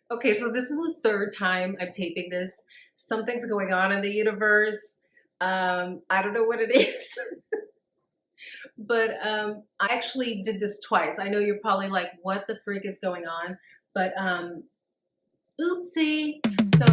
Okay, so this is the third time I'm taping this. Something's going on in the universe. I don't know what it is, but I actually did this twice. I know you're probably like, what the freak is going on? But oopsie. So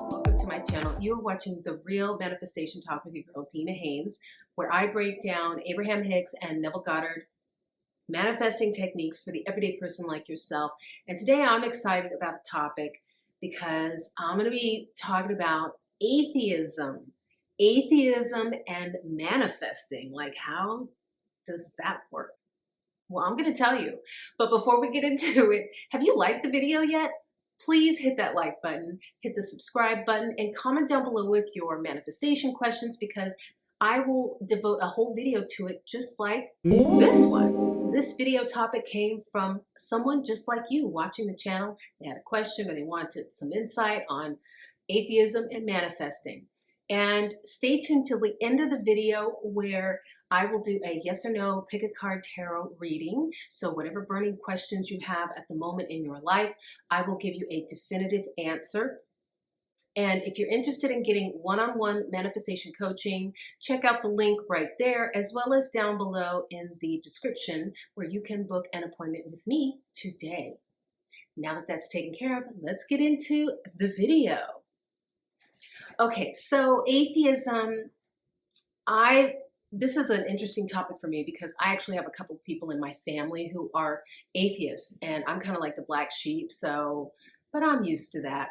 welcome to my channel. You're watching The Real Manifestation Talk with your girl, Dina Haynes, where I break down Abraham Hicks and Neville Goddard manifesting techniques for the everyday person like yourself. And today I'm excited about the topic because I'm going to be talking about atheism. Atheism and manifesting. Like, how does that work? Well, I'm going to tell you. But before we get into it, have you liked the video yet? Please hit that like button, hit the subscribe button, and comment down below with your manifestation questions because I will devote a whole video to it just like this one. This video topic came from someone just like you watching the channel. They had a question or they wanted some insight on atheism and manifesting. And stay tuned till the end of the video where I will do a yes or no pick a card tarot reading. So whatever burning questions you have at the moment in your life, I will give you a definitive answer. And if you're interested in getting one-on-one manifestation coaching, check out the link right there, as well as down below in the description where you can book an appointment with me today. Now that that's taken care of, let's get into the video. Okay, so atheism, this is an interesting topic for me because I actually have a couple of people in my family who are atheists, and I'm kind of like the black sheep, but I'm used to that.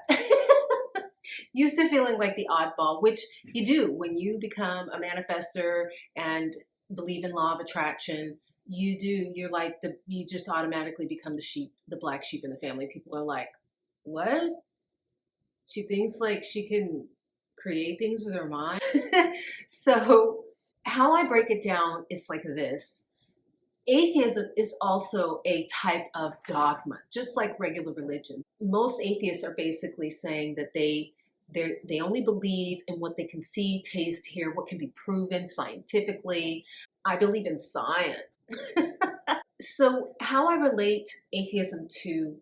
Used to feeling like the oddball, which you do when you become a manifestor and believe in law of attraction. You just automatically become the sheep, the black sheep in the family. People are like, what? She thinks like she can create things with her mind. So how I break it down is like this. Atheism is also a type of dogma, just like regular religion. Most atheists are basically saying that they only believe in what they can see, taste, hear, what can be proven scientifically. I believe in science. So how I relate atheism to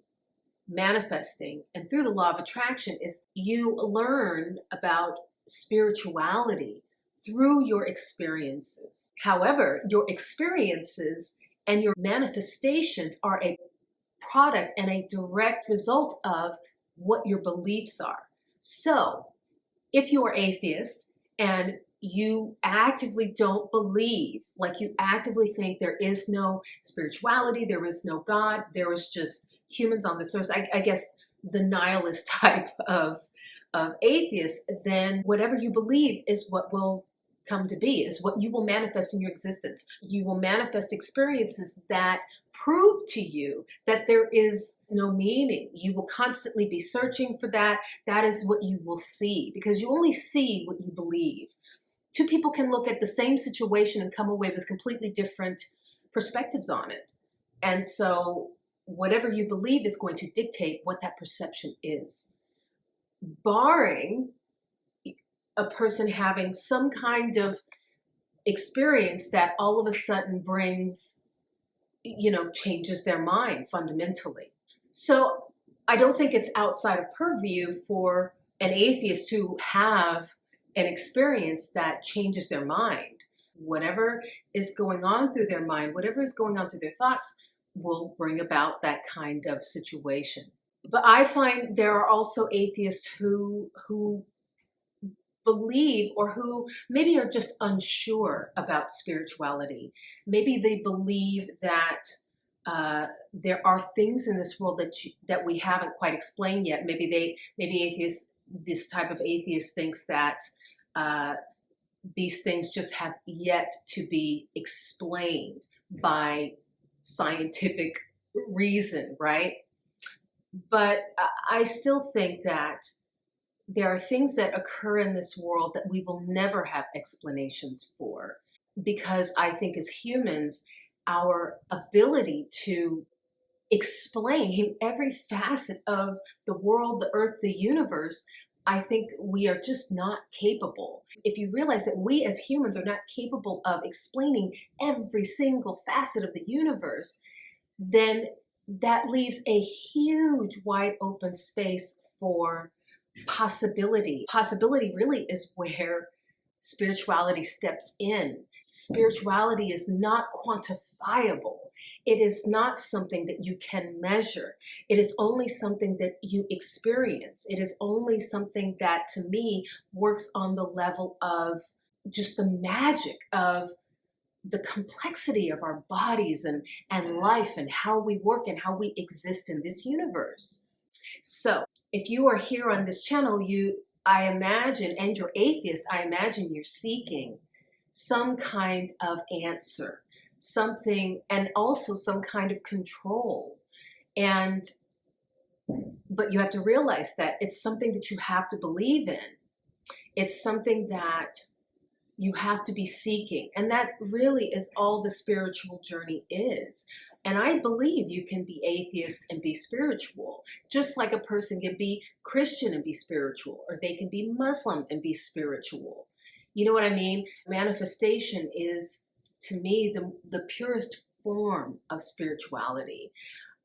manifesting and through the law of attraction is you learn about spirituality through your experiences. However, your experiences and your manifestations are a product and a direct result of what your beliefs are. So if you are atheist and you actively don't believe, like you actively think there is no spirituality, there is no God, there is just humans on this earth, I guess the nihilist type of atheist, then whatever you believe is what will come to be, is what you will manifest in your existence. You will manifest experiences that prove to you that there is no meaning. You will constantly be searching for that. That is what you will see because you only see what you believe. Two people can look at the same situation and come away with completely different perspectives on it. And so whatever you believe is going to dictate what that perception is. Barring a person having some kind of experience that all of a sudden brings, changes their mind fundamentally. So I don't think it's outside of purview for an atheist to have an experience that changes their mind. Whatever is going on through their mind, whatever is going on through their thoughts will bring about that kind of situation. But I find there are also atheists who believe or who maybe are just unsure about spirituality. Maybe they believe that there are things in this world that we haven't quite explained yet. Maybe this type of atheist thinks that these things just have yet to be explained by scientific reason, right? But I still think that there are things that occur in this world that we will never have explanations for, because I think as humans, our ability to explain every facet of the world, the earth, the universe, I think we are just not capable. If you realize that we as humans are not capable of explaining every single facet of the universe, then that leaves a huge wide open space for possibility. Possibility really is where spirituality steps in. Spirituality is not quantifiable. It is not something that you can measure. It is only something that you experience. It is only something that, to me, works on the level of just the magic of the complexity of our bodies and life and how we work and how we exist in this universe. So if you are here on this channel, I imagine, and you're atheist, I imagine you're seeking some kind of answer, something, and also some kind of control. But you have to realize that it's something that you have to believe in. It's something that you have to be seeking. And that really is all the spiritual journey is. And I believe you can be atheist and be spiritual, just like a person can be Christian and be spiritual, or they can be Muslim and be spiritual. You know what I mean? Manifestation is, to me, the purest form of spirituality.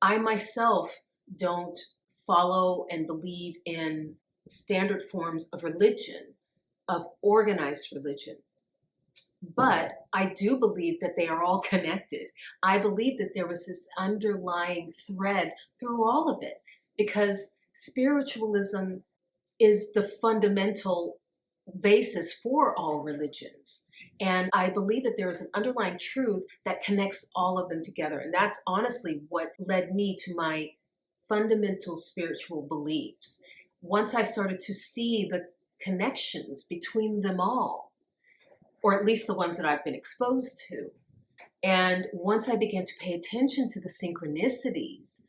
I myself don't follow and believe in standard forms of religion, of organized religion. But I do believe that they are all connected. I believe that there was this underlying thread through all of it, because spiritualism is the fundamental basis for all religions. And I believe that there is an underlying truth that connects all of them together. And that's honestly what led me to my fundamental spiritual beliefs. Once I started to see the connections between them all, or at least the ones that I've been exposed to. And once I began to pay attention to the synchronicities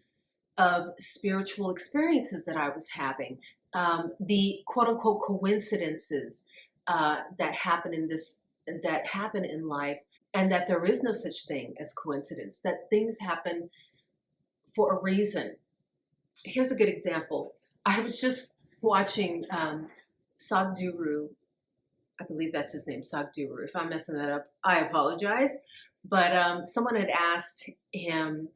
of spiritual experiences that I was having, the quote unquote coincidences that happen in life, and that there is no such thing as coincidence, that things happen for a reason. Here's a good example. I was just watching Sadhguru. I believe that's his name, Sadhguru. If I'm messing that up, I apologize. But someone had asked him,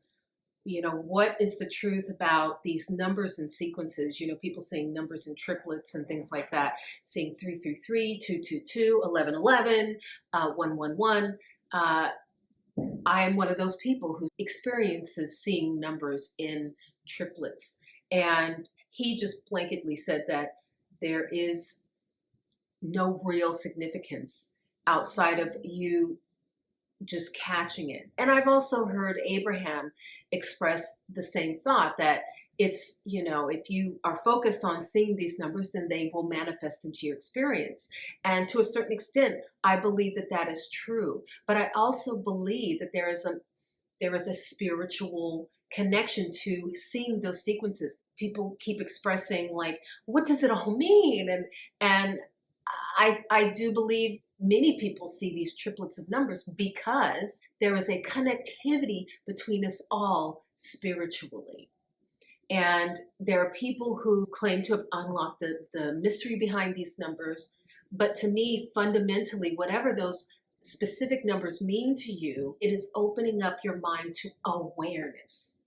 what is the truth about these numbers and sequences? People saying numbers in triplets and things like that, saying 333, 222, 1111, 111. I am one of those people who experiences seeing numbers in triplets. And he just blanketly said that there is no real significance outside of you just catching it. And I've also heard Abraham express the same thought, that it's, if you are focused on seeing these numbers, then they will manifest into your experience. And to a certain extent, I believe that that is true. But I also believe that there is a spiritual connection to seeing those sequences. People keep expressing like, what does it all mean? And I do believe many people see these triplets of numbers because there is a connectivity between us all spiritually. And there are people who claim to have unlocked the mystery behind these numbers. But to me, fundamentally, whatever those specific numbers mean to you, it is opening up your mind to awareness.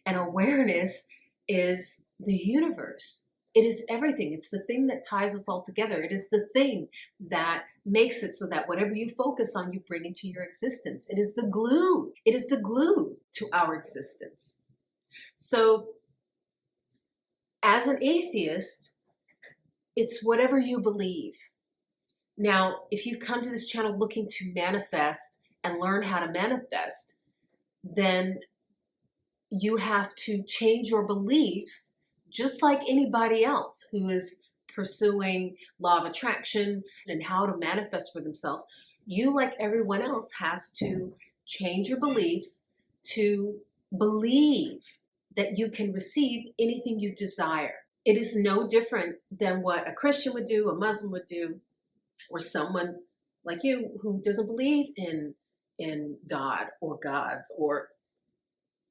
And awareness is the universe. It is everything. It's the thing that ties us all together. It is the thing that makes it so that whatever you focus on, you bring into your existence. It is the glue. It is the glue to our existence. So as an atheist, it's whatever you believe. Now, if you've come to this channel looking to manifest and learn how to manifest, then you have to change your beliefs just like anybody else who is pursuing law of attraction and how to manifest for themselves. You, like everyone else, has to change your beliefs to believe that you can receive anything you desire. It is no different than what a Christian would do, a Muslim would do, or someone like you who doesn't believe in God or gods or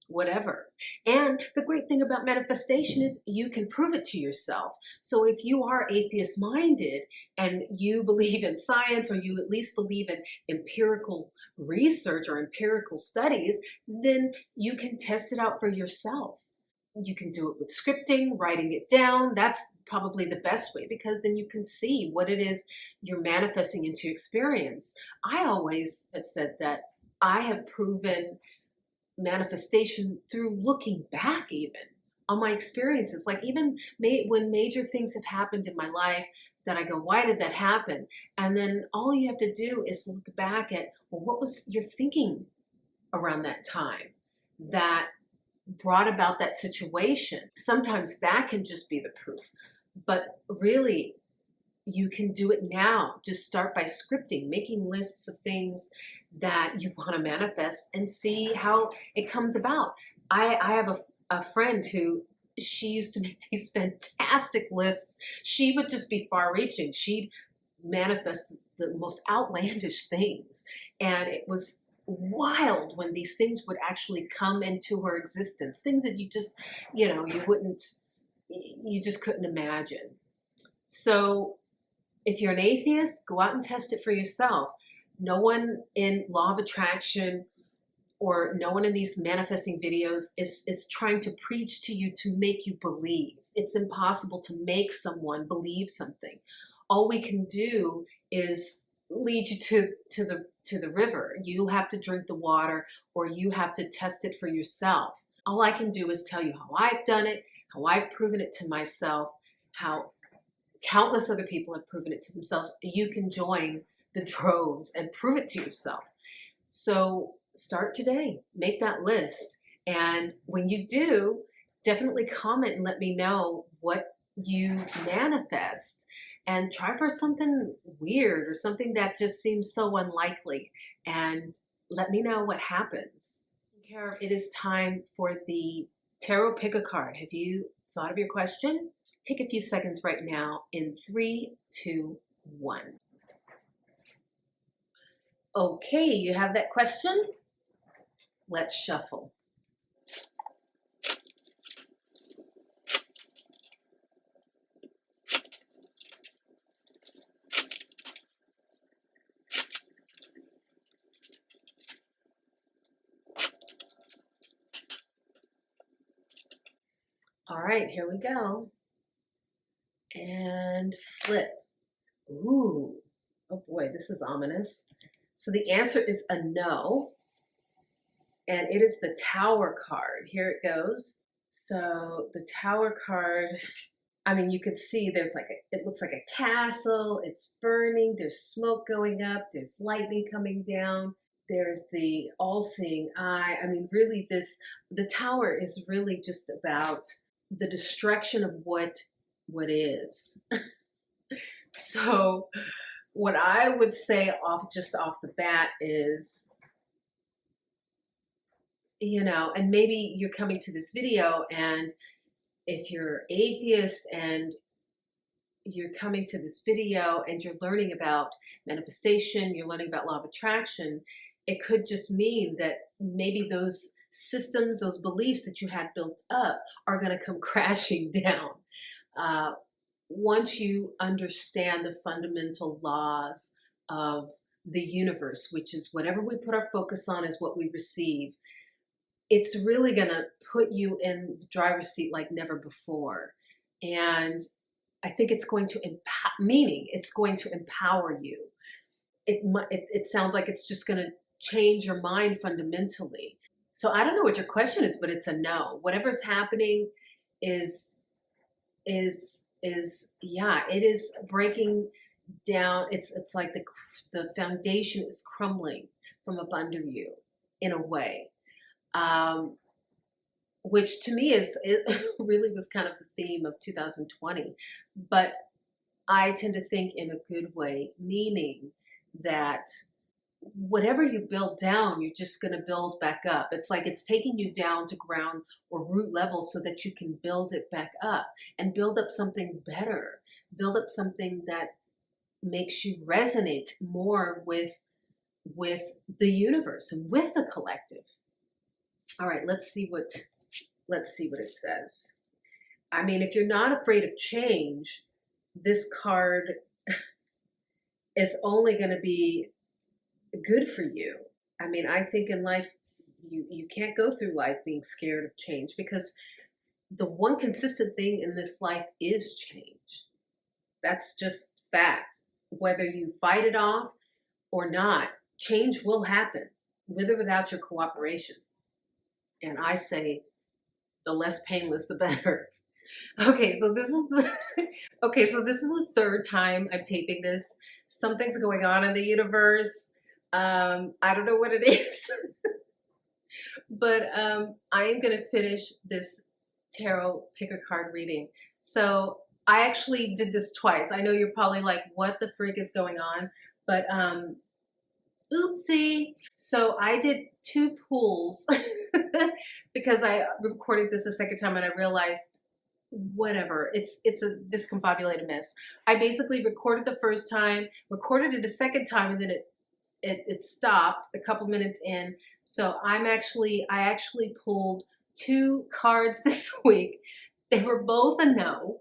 whatever. And the great thing about manifestation is you can prove it to yourself. So if you are atheist minded and you believe in science, or you at least believe in empirical research or empirical studies, then you can test it out for yourself. You can do it with scripting, writing it down. That's probably the best way, because then you can see what it is you're manifesting into experience. I always have said that I have proven manifestation through looking back even on my experiences. Like even when major things have happened in my life that I go, why did that happen? And then all you have to do is look back at, well, what was your thinking around that time that brought about that situation? Sometimes that can just be the proof, but really you can do it now. Just start by scripting, making lists of things that you want to manifest and see how it comes about. I have a friend who, she used to make these fantastic lists. She would just be far reaching. She'd manifest the most outlandish things. And it was wild when these things would actually come into her existence. Things that you just, you just couldn't imagine. So if you're an atheist, go out and test it for yourself. No one in Law of Attraction or no one in these manifesting videos is trying to preach to you to make you believe. It's impossible to make someone believe something. All we can do is lead you to the river. You have to drink the water, or you have to test it for yourself. All I can do is tell you how I've done it, how I've proven it to myself, how countless other people have proven it to themselves. You can join the droves and prove it to yourself. So start today, make that list. And when you do, definitely comment and let me know what you manifest, and try for something weird or something that just seems so unlikely, and let me know what happens. It is time for the tarot pick a card. Have you thought of your question? Take a few seconds right now in 3, 2, 1. Okay, you have that question? Let's shuffle. All right, here we go. And flip. Ooh, oh boy, this is ominous. So the answer is a no, and it is the Tower card. Here it goes. So the Tower card, I mean, you could see there's it looks like a castle. It's burning. There's smoke going up. There's lightning coming down. There's the all-seeing eye. I mean, really, the Tower is really just about the destruction of what is. So what I would say off the bat is, and maybe you're coming to this video, and if you're atheist and you're coming to this video and you're learning about manifestation, you're learning about law of attraction, it could just mean that maybe those systems, those beliefs that you had built up are going to come crashing down. Once you understand the fundamental laws of the universe, which is whatever we put our focus on is what we receive, it's really going to put you in the driver's seat like never before. And I think it's going to it's going to empower you. It sounds like it's just going to change your mind fundamentally. So I don't know what your question is, but it's a no. Whatever's happening is it is breaking down. It's like the foundation is crumbling from up under you in a way, which to me it really was kind of the theme of 2020. But I tend to think in a good way, meaning that whatever you build down, you're just going to build back up. It's like it's taking you down to ground or root level so that you can build it back up and build up something better, build up something that makes you resonate more with the universe and with the collective. All right, let's see what it says. I mean, if you're not afraid of change, this card is only going to be good for you. I mean, I think in life, you can't go through life being scared of change, because the one consistent thing in this life is change. That's just fact. Whether you fight it off or not, change will happen, with or without your cooperation. And I say, the less painless, the better. Okay, so this is the third time I'm taping this. Something's going on in the universe. I don't know what it is, but I am going to finish this tarot pick a card reading. So I actually did this twice. I know you're probably like, what the freak is going on? But oopsie. So I did 2 pulls because I recorded this a second time and I realized, whatever, it's a discombobulated mess. I basically recorded the first time, recorded it a second time, and then it stopped a couple minutes in. So I actually pulled 2 cards this week. They were both a no.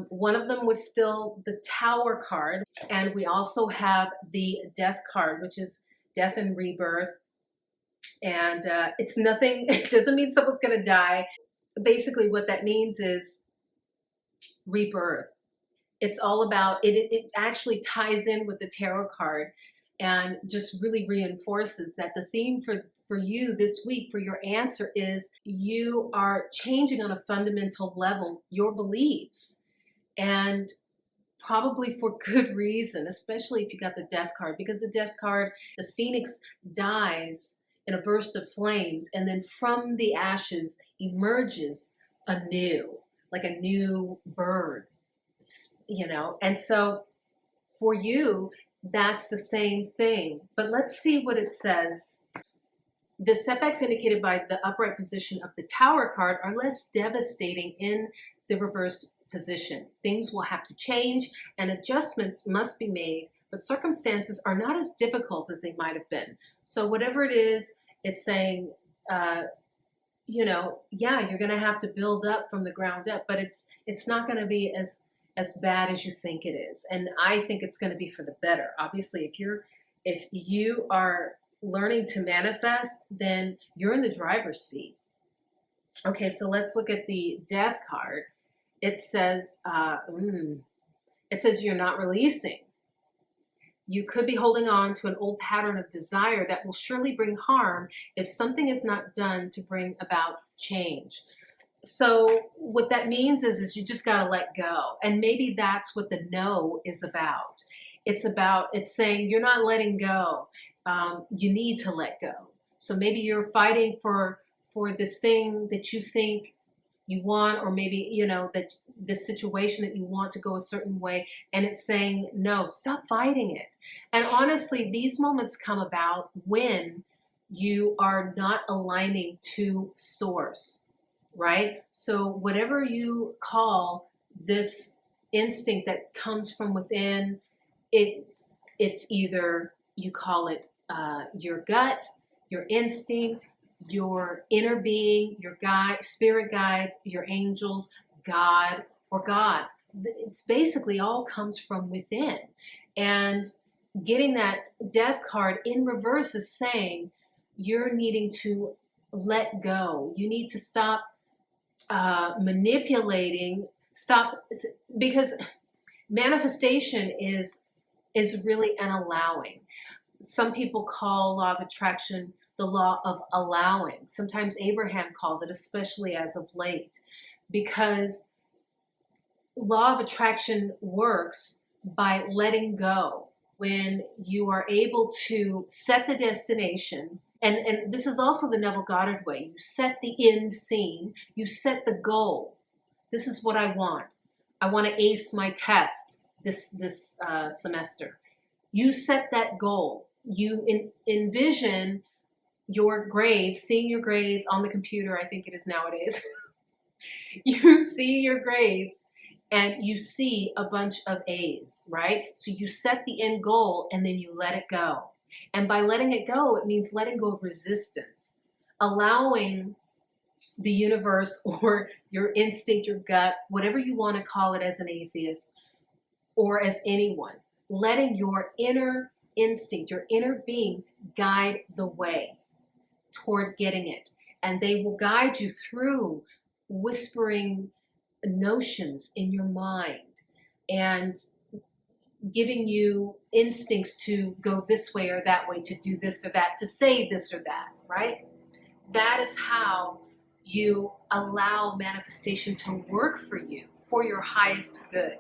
One of them was still the Tower card, and we also have the Death card, which is death and rebirth. And it's nothing, it doesn't mean someone's going to die. Basically what that means is rebirth. It's all about, it actually ties in with the tarot card and just really reinforces that the theme for you this week, for your answer, is you are changing on a fundamental level your beliefs, and probably for good reason, especially if you got the Death card, because the Death card, the phoenix dies in a burst of flames, and then from the ashes emerges anew, like a new bird, you know. And so for you, that's the same thing. But let's see what it says. The setbacks indicated by the upright position of the Tower card are less devastating in the reversed position. Things will have to change and adjustments must be made, but circumstances are not as difficult as they might have been. So whatever it is, it's saying, you know, yeah, you're going to have to build up from the ground up, but it's not going to be as bad as you think it is. And I think it's going to be for the better. Obviously, if you are learning to manifest, then you're in the driver's seat. Okay, so let's look at the Death card. It says, you're not releasing. You could be holding on to an old pattern of desire that will surely bring harm if something is not done to bring about change. So what that means is you just got to let go. And maybe that's what the no is about. It's saying you're not letting go. You need to let go. So maybe you're fighting for this thing that you think you want, or maybe, you know, that this situation that you want to go a certain way, and it's saying, no, stop fighting it. And honestly, these moments come about when you are not aligning to source, right? So whatever you call this instinct that comes from within, it's either you call it your gut, your instinct, your inner being, your guide, spirit guides, your angels, God, or gods. It's basically all comes from within. And getting that Death card in reverse is saying you're needing to let go. You need to stop manipulating, because manifestation is really an allowing. Some people call law of attraction the law of allowing. Sometimes Abraham calls it, especially as of late, because law of attraction works by letting go. When you are able to set the destination, and this is also the Neville Goddard way, you set the end scene, you set the goal. This is what I want. I want to ace my tests this semester. You set that goal. you envision your grades, seeing your grades on the computer, I think it is nowadays. You see your grades and you see a bunch of A's, right? So you set the end goal and then you let it go. And by letting it go, it means letting go of resistance, allowing the universe or your instinct, your gut, whatever you want to call it as an atheist or as anyone, letting your inner instinct, your inner being guide the way toward getting it. And they will guide you through whispering notions in your mind and giving you instincts to go this way or that way, to do this or that, to say this or that, right? That is how you allow manifestation to work for you for your highest good.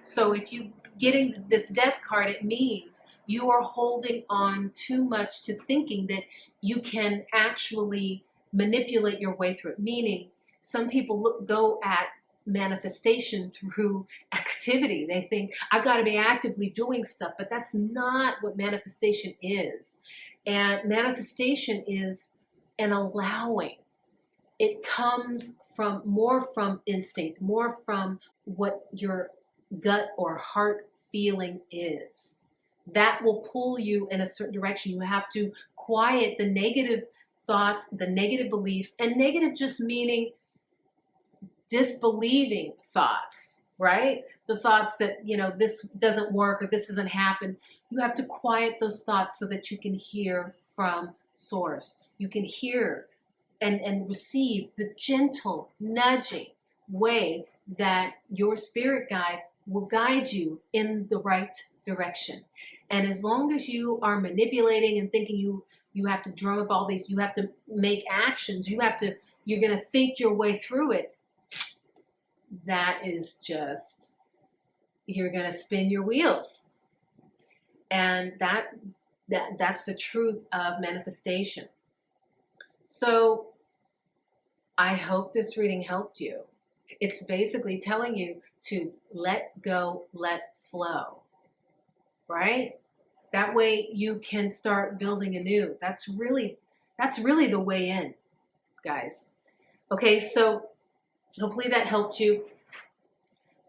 So if you getting this death card, it means you are holding on too much to thinking that you can actually manipulate your way through it. Meaning, some people go at manifestation through activity. They think, I've got to be actively doing stuff, but that's not what manifestation is. And manifestation is an allowing. It comes from more from instinct, more from what your gut or heart feeling is. That will pull you in a certain direction. You have to quiet the negative thoughts, the negative beliefs, and negative just meaning disbelieving thoughts, right? The thoughts that, this doesn't work or this doesn't happen. You have to quiet those thoughts so that you can hear from source. You can hear and receive the gentle nudging way that your spirit guide will guide you in the right direction. And as long as you are manipulating and thinking you have to drum up all these, you have to make actions, you're going to think your way through it, that is just, you're going to spin your wheels. And that's the truth of manifestation. So I hope this reading helped you. It's basically telling you to let go, let flow, right? That way you can start building anew. That's really the way in, guys. Okay, so hopefully that helped you.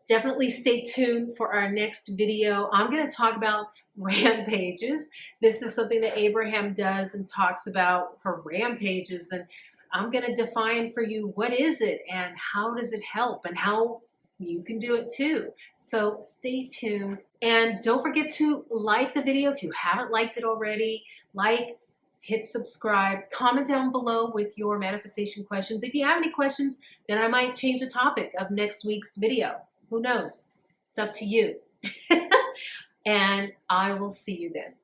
Definitely stay tuned for our next video. I'm going to talk about rampages. This is something that Abraham does and talks about her rampages. And I'm going to define for you what is it and how does it help and how you can do it too. So stay tuned. And don't forget to like the video if you haven't liked it already. Like, hit subscribe, comment down below with your manifestation questions. If you have any questions, then I might change the topic of next week's video. Who knows? It's up to you. And I will see you then.